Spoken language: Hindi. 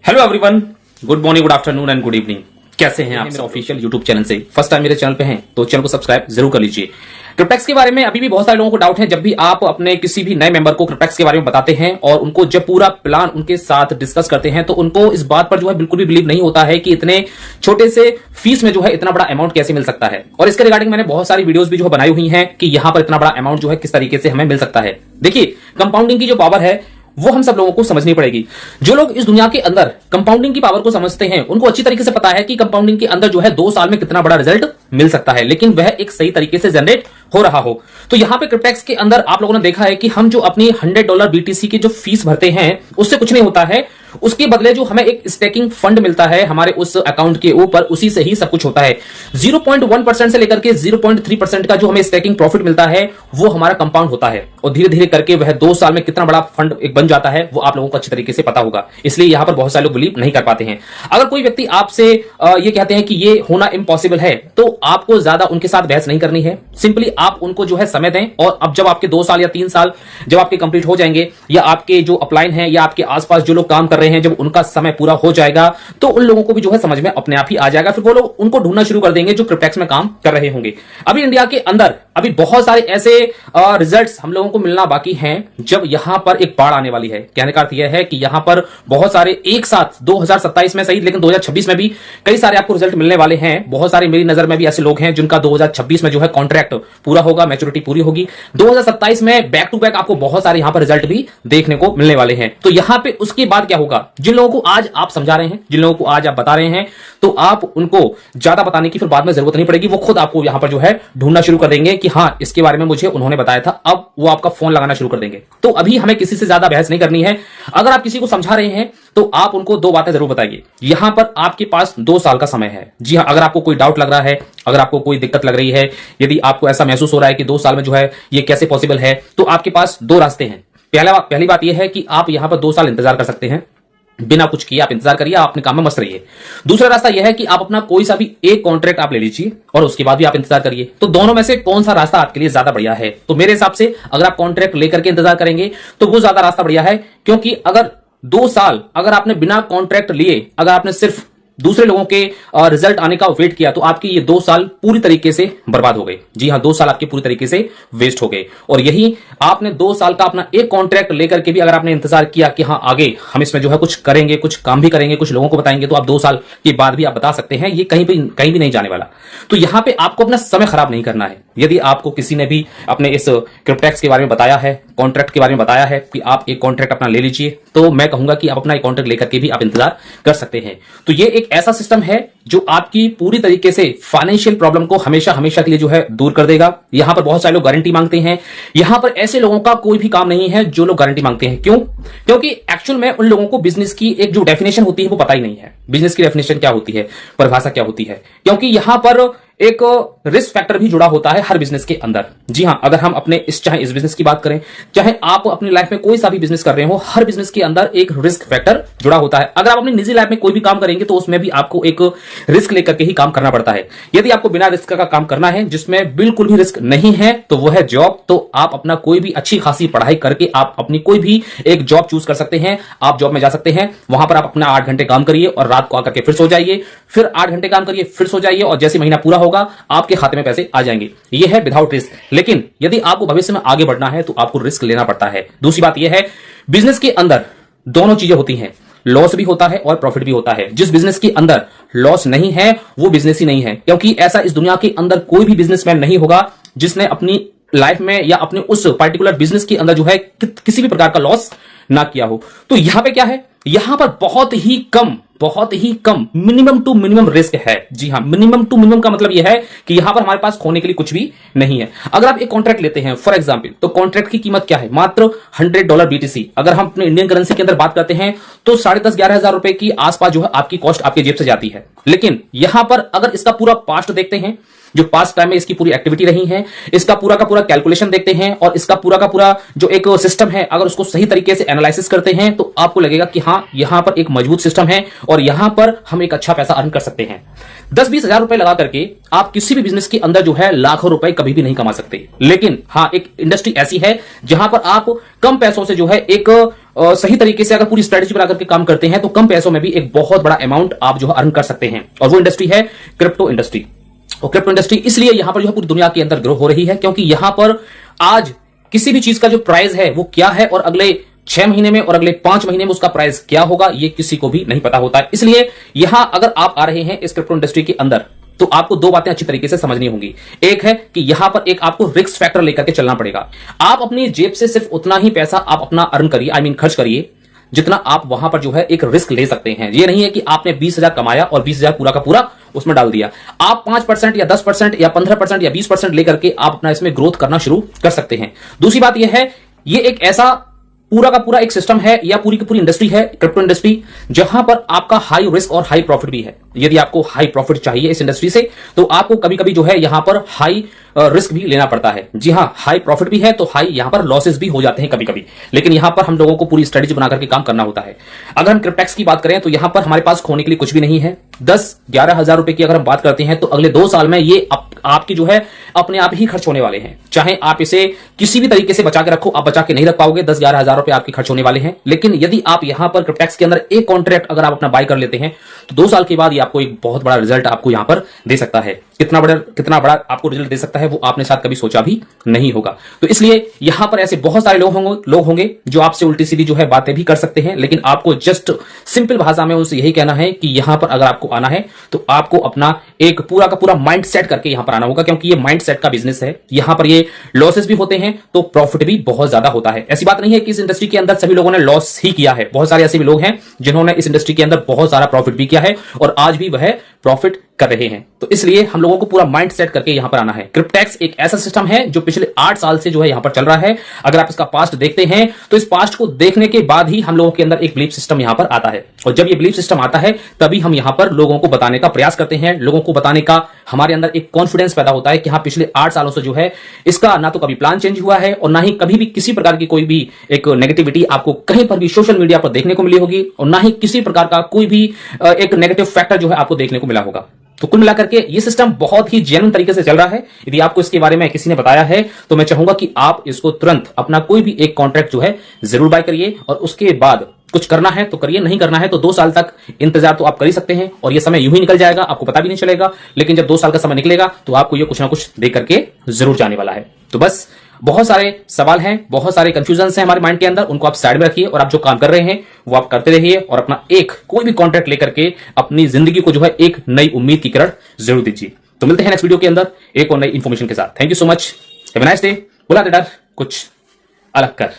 Hello everyone, good morning, good afternoon and good evening. कैसे हैं आप? ऑफिशियल यूट्यूब चैनल से फर्स्ट टाइम मेरे चैनल पे हैं तो चैनल को सब्सक्राइब जरूर कर लीजिए। क्रिप्टेक्स के बारे में अभी भी बहुत सारे लोगों को डाउट है। जब भी आप अपने किसी भी नए मेंबर को क्रिप्टेक्स के बारे में बताते हैं और उनको जब पूरा प्लान उनके साथ डिस्कस करते हैं तो उनको इस बात पर जो है बिल्कुल भी बिलीव नहीं होता है कि इतने छोटे से फीस में जो है इतना बड़ा अमाउंट कैसे मिल सकता है। और इसके रिगार्डिंग मैंने बहुत सारी वीडियोस भी जो बनाई हुई हैं कि यहां पर इतना बड़ा अमाउंट जो है किस तरीके से हमें मिल सकता है। देखिए, कंपाउंडिंग की जो पावर है वो हम सब लोगों को समझनी पड़ेगी। जो लोग इस दुनिया के अंदर कंपाउंडिंग की पावर को समझते हैं उनको अच्छी तरीके से पता है कि कंपाउंडिंग के अंदर जो है 2 साल में कितना बड़ा रिजल्ट मिल सकता है, लेकिन वह एक सही तरीके से जनरेट हो रहा हो। तो यहां पे क्रिप्टेक्स के अंदर आप लोगों ने देखा है कि हम जो अपनी $100 BTC की जो फीस भरते हैं उससे कुछ नहीं होता है। उसके बदले जो हमें एक स्टेकिंग फंड मिलता है हमारे उस अकाउंट के ऊपर, उसी से ही सब कुछ होता है। 0.1% से लेकर के 0.3% का जो हमें स्टेकिंग प्रॉफिट मिलता है वो हमारा कंपाउंड होता है और धीरे धीरे करके वह 2 साल में कितना बड़ा फंड एक बन जाता है वो आप लोगों को अच्छी तरीके से पता होगा। इसलिए यहां पर बहुत सारे लोग बिलीव नहीं कर पाते हैं। अगर कोई व्यक्ति आपसे ये कहते हैं कि ये होना इम्पॉसिबल है तो आपको ज्यादा उनके साथ बहस नहीं करनी है। सिंपली आप उनको जो है समय दें और अब जब आपके 2 साल या 3 साल जब आपके कंप्लीट हो जाएंगे या आपके जो अपलाइन है या आपके आसपास जो लोग काम कर रहे हैं जब उनका समय पूरा हो जाएगा तो उन लोगों को भी जो है समझ में अपने आप ही आ जाएगा। फिर वो लोग उनको ढूंढना शुरू कर देंगे जो क्रिप्टेक्स में काम कर रहे होंगे। अभी इंडिया के अंदर अभी बहुत सारे ऐसे रिजल्ट्स हम लोगों को मिलना बाकी हैं जब यहां पर एक बाढ़ आने वाली है। कहने का अर्थ यह है कि यहां पर बहुत सारे एक साथ 2027 में सही लेकिन 2026 में भी कई सारे आपको रिजल्ट मिलने वाले हैं। बहुत सारे मेरी नजर में भी ऐसे लोग हैं जिनका 2026 में जो है कॉन्ट्रैक्ट पूरा होगा, मैच्योरिटी पूरी होगी। 2027 में बैक टू बैक आपको बहुत सारे यहां पर रिजल्ट भी देखने को मिलने वाले हैं। तो यहां पे उसके बाद क्या होगा, जिन लोगों को आज आप समझा रहे हैं, जिन लोगों को आज आप बता रहे हैं, तो आप उनको ज्यादा बताने की फिर बाद में जरूरत नहीं पड़ेगी। वो खुद आपको यहां पर जो है ढूंढना शुरू कर देंगे कि हां इसके बारे में मुझे उन्होंने बताया था। अब वो आपका फोन लगाना शुरू कर देंगे। तो अभी हमें किसी से ज्यादा बहस नहीं करनी है। अगर आप किसी को समझा रहे हैं तो आप उनको 2 बातें जरूर बताइए। यहां पर आपके पास 2 साल का समय है। जी हां, अगर आपको कोई डाउट लग रहा है, अगर आपको कोई दिक्कत लग रही है, यदि आपको ऐसा महसूस हो रहा है कि 2 साल में जो है ये कैसे पॉसिबल है, तो आपके पास 2 रास्ते हैं। पहली बात यह है कि आप यहां पर 2 साल इंतजार कर सकते हैं, बिना कुछ किए आप इंतजार करिए, आप अपने काम में मस्त रहिए। दूसरा रास्ता यह है कि आप अपना कोई सा भी एक कॉन्ट्रैक्ट आप ले लीजिए और उसके बाद भी आप इंतजार करिए। तो दोनों में से कौन सा रास्ता आपके लिए ज्यादा बढ़िया है? तो मेरे हिसाब से अगर आप कॉन्ट्रैक्ट लेकर के इंतजार करेंगे तो वो ज्यादा रास्ता बढ़िया है, क्योंकि अगर 2 साल अगर आपने बिना कॉन्ट्रैक्ट लिए अगर आपने सिर्फ दूसरे लोगों के रिजल्ट आने का वेट किया तो आपकी ये 2 साल पूरी तरीके से बर्बाद हो गए। जी हां, 2 साल आपके पूरी तरीके से वेस्ट हो गए। और यही आपने 2 साल का अपना एक कॉन्ट्रैक्ट लेकर के भी अगर आपने इंतजार किया कि हां आगे हम इसमें जो है कुछ करेंगे, कुछ काम भी करेंगे, कुछ लोगों को बताएंगे, तो आप 2 साल के बाद भी आप बता सकते हैं, ये कहीं भी नहीं जाने वाला। तो यहां पे आपको अपना समय खराब नहीं करना है। यदि आपको किसी ने भी अपने इस क्रिप्टेक्स के बारे में बताया है, कॉन्ट्रैक्ट के बारे में बताया है कि आप एक कॉन्ट्रैक्ट अपना ले लीजिए, तो मैं कहूंगा कि आप अपना एक कॉन्ट्रैक्ट लेकर के भी आप इंतजार कर सकते हैं। तो ये एक ऐसा सिस्टम है जो आपकी पूरी तरीके से फाइनेंशियल प्रॉब्लम को हमेशा हमेशा के लिए जो है दूर कर देगा। यहां पर बहुत सारे लोग गारंटी मांगते हैं। यहां पर ऐसे लोगों का कोई भी काम नहीं है जो लोग गारंटी मांगते हैं। क्यों? क्योंकि एक्चुअल में उन लोगों को बिजनेस की एक जो डेफिनेशन होती है वो पता ही नहीं है। बिजनेस की डेफिनेशन क्या होती है, परिभाषा क्या होती है, क्योंकि यहां पर एक रिस्क फैक्टर भी जुड़ा होता है हर बिजनेस के अंदर। जी हां, अगर हम अपने चाहे इस बिजनेस की बात करें, चाहे आप अपनी लाइफ में कोई सा भी बिजनेस कर रहे हो, हर बिजनेस के अंदर एक रिस्क फैक्टर जुड़ा होता है। अगर आप अपनी निजी लाइफ में कोई भी काम करेंगे तो उसमें भी आपको एक रिस्क लेकर के ही काम करना पड़ता है। यदि आपको बिना रिस्क का काम करना है, जिसमें बिल्कुल भी रिस्क नहीं है, तो वो है जॉब। तो आप अपना कोई भी अच्छी खासी पढ़ाई करके आप अपनी कोई भी एक जॉब चूज कर सकते हैं। आप जॉब में जा सकते हैं, वहां पर आप अपना 8 घंटे काम करिए और रात को आकर के फिर सो जाइए, फिर 8 घंटे काम करिए, फिर सो जाइए, और जैसे महीना पूरा होगा आपके खाते में पैसे आ जाएंगे। यह है विदाउट रिस्क। लेकिन यदि आपको भविष्य में आगे बढ़ना है तो आपको रिस्क लेना पड़ता है। दूसरी बात यह है, बिजनेस के अंदर दोनों चीजें होती हैं, लॉस भी होता है और प्रॉफिट भी होता है। जिस बिजनेस के अंदर लॉस नहीं है वो बिजनेस ही नहीं है, क्योंकि ऐसा इस दुनिया के अंदर कोई भी बिजनेसमैन नहीं होगा जिसने अपनी लाइफ में या अपने उस पर्टिकुलर बिजनेस के अंदर जो है किसी भी प्रकार का लॉस ना किया हो। तो यहां पे क्या है, यहां पर बहुत ही कम मिनिमम टू मिनिमम रिस्क है। जी हां, मिनिमम टू मिनिमम का मतलब यह है कि यहां पर हमारे पास खोने के लिए कुछ भी नहीं है। अगर आप एक कॉन्ट्रैक्ट लेते हैं फॉर एग्जांपल, तो कॉन्ट्रैक्ट की कीमत क्या है? मात्र $100 BTC। अगर हम अपने इंडियन करेंसी के अंदर बात करते हैं तो 10,500-11 हजार रुपए की आसपास जो है आपकी कॉस्ट आपके जेब से जाती है। लेकिन यहां पर अगर इसका पूरा पास्ट देखते हैं जो पास्ट टाइम में इसकी पूरी एक्टिविटी रही है, इसका पूरा का पूरा कैलकुलेशन देखते हैं और इसका पूरा का पूरा जो एक सिस्टम है, अगर उसको सही तरीके से एनालिसिस करते हैं तो आपको लगेगा कि हाँ, यहां पर एक मजबूत सिस्टम है और यहां पर हम एक अच्छा पैसा अर्न कर सकते हैं। 10-20 हजार रुपए लगा करके आप किसी भी बिजनेस के अंदर जो है लाखों रुपए कभी भी नहीं कमा सकते। लेकिन हाँ, एक इंडस्ट्री ऐसी है जहां पर आप कम पैसों से जो है एक सही तरीके से अगर पूरी स्ट्रेटेजी बना करके काम करते हैं तो कम पैसों में भी एक बहुत बड़ा अमाउंट आप जो है अर्न कर सकते हैं, और वो इंडस्ट्री है क्रिप्टो इंडस्ट्री। और क्रिप्टो इंडस्ट्री इसलिए यहां पर जो है पूरी दुनिया के अंदर ग्रो हो रही है क्योंकि यहां पर आज किसी भी चीज का जो प्राइस है वो क्या है और अगले 6 महीने में और अगले 5 महीने में उसका प्राइस क्या होगा ये किसी को भी नहीं पता होता है। इसलिए यहां अगर आप आ रहे हैं इस क्रिप्टो इंडस्ट्री के अंदर तो आपको दो बातें अच्छी तरीके से समझनी होंगी। एक है कि यहां पर एक आपको रिस्क फैक्टर लेकर के चलना पड़ेगा। आप अपनी जेब से सिर्फ उतना ही पैसा आप अपना अर्न करिए, आई मीन खर्च करिए, जितना आप वहां पर जो है एक रिस्क ले सकते हैं। ये नहीं है कि आपने 20,000 कमाया और 20,000 पूरा का पूरा उसमें डाल दिया। आप 5% या 10% या 15% या 20% लेकर के आप अपना इसमें ग्रोथ करना शुरू कर सकते हैं। दूसरी बात यह है, ये एक ऐसा पूरा का पूरा एक सिस्टम है या पूरी की पूरी इंडस्ट्री है क्रिप्टो इंडस्ट्री, जहां पर आपका हाई रिस्क और हाई प्रॉफिट भी है। यदि आपको हाई प्रॉफिट चाहिए इस इंडस्ट्री से तो आपको कभी कभी जो है यहां पर हाई रिस्क भी लेना पड़ता है। जी हां, हाई प्रॉफिट भी है तो हाई यहां पर लॉसेस भी हो जाते हैं कभी कभी, लेकिन यहां पर हम लोगों को पूरी स्ट्रेटेजी बना करके काम करना होता है। अगर हम क्रिप्टेक्स की बात करें तो यहां पर हमारे पास खोने के लिए कुछ भी नहीं है। 10-11 हजार रुपए की अगर हम बात करते हैं तो अगले 2 साल में ये आपकी जो है अपने आप ही खर्च होने वाले हैं। चाहे आप इसे किसी भी तरीके से बचा के रखो, आप बचा के नहीं रख पाओगे। 10-11 हजार रुपए आपके खर्च होने वाले हैं। लेकिन यदि आप यहां पर क्रिप्टेक्स के अंदर एक कॉन्ट्रैक्ट अगर आप अपना बाय कर लेते हैं तो 2 साल के बाद ये आपको एक बहुत बड़ा रिजल्ट आपको यहां पर दे सकता है। कितना बड़ा आपको रिजल्ट दे सकता है वो आपने शायद कभी सोचा भी नहीं होगा। तो इसलिए यहां पर ऐसे बहुत सारे लोग होंगे जो आपसे उल्टी सीधी जो है बातें भी कर सकते हैं, लेकिन आपको जस्ट सिंपल भाषा में उनसे यही कहना है कि यहां पर अगर आपको आना है तो आपको अपना एक पूरा का पूरा माइंड सेट करके यहां पर आना होगा, क्योंकि ये माइंड सेट का बिजनेस है। यहां पर ये लॉसेस भी होते हैं तो प्रॉफिट भी बहुत ज्यादा होता है। ऐसी बात नहीं है कि इस इंडस्ट्री के अंदर सभी लोगों ने लॉस ही किया है। बहुत सारे ऐसे भी लोग हैं जिन्होंने इस इंडस्ट्री के अंदर बहुत सारा प्रॉफिट भी किया है और आज भी वह प्रॉफिट कर रहे हैं। तो इसलिए हम लोगों को पूरा माइंड सेट करके यहां पर आना है। क्रिप्टेक्स एक ऐसा सिस्टम है जो पिछले 8 साल से जो है यहां पर चल रहा है। अगर आप इसका पास्ट देखते हैं तो इस पास्ट को देखने के बाद ही हम लोगों के अंदर एक बिलीफ सिस्टम यहां पर आता है, और जब ये बिलीफ सिस्टम आता है तभी हम यहां पर लोगों को बताने का प्रयास करते हैं। लोगों को बताने का हमारे अंदर एक कॉन्फिडेंस पैदा होता है कि हाँ, पिछले 8 सालों से जो है इसका ना तो कभी प्लान चेंज हुआ है और ना ही कभी भी किसी प्रकार की कोई भी एक नेगेटिविटी आपको कहीं पर भी सोशल मीडिया पर देखने को मिली होगी, और ना ही किसी प्रकार का कोई भी एक नेगेटिव फैक्टर जो है आपको देखने को मिला होगा। तो कुल मिलाकर के ये सिस्टम बहुत ही जेन्युइन तरीके से चल रहा है। यदि आपको इसके बारे में किसी ने बताया है तो मैं चाहूंगा कि आप इसको तुरंत अपना कोई भी एक कॉन्ट्रैक्ट जो है जरूर बाय करिए, और उसके बाद कुछ करना है तो करिए, नहीं करना है तो 2 साल तक इंतजार तो आप कर ही सकते हैं, और ये समय यूं ही निकल जाएगा, आपको पता भी नहीं चलेगा। लेकिन जब 2 साल का समय निकलेगा तो आपको ये कुछ ना कुछ दे करके जरूर जाने वाला है। तो बस बहुत सारे सवाल हैं, बहुत सारे कंफ्यूजन्स हैं हमारे माइंड के अंदर, उनको आप साइड में रखिए और आप जो काम कर रहे हैं वो आप करते रहिए, और अपना एक कोई भी कॉन्ट्रैक्ट लेकर के अपनी जिंदगी को जो है एक नई उम्मीद की किरण जरूर दीजिए। तो मिलते हैं नेक्स्ट वीडियो के अंदर एक और नई इंफॉर्मेशन के साथ। Thank you so much, have a nice day. बुला दे डर कुछ अलग कर।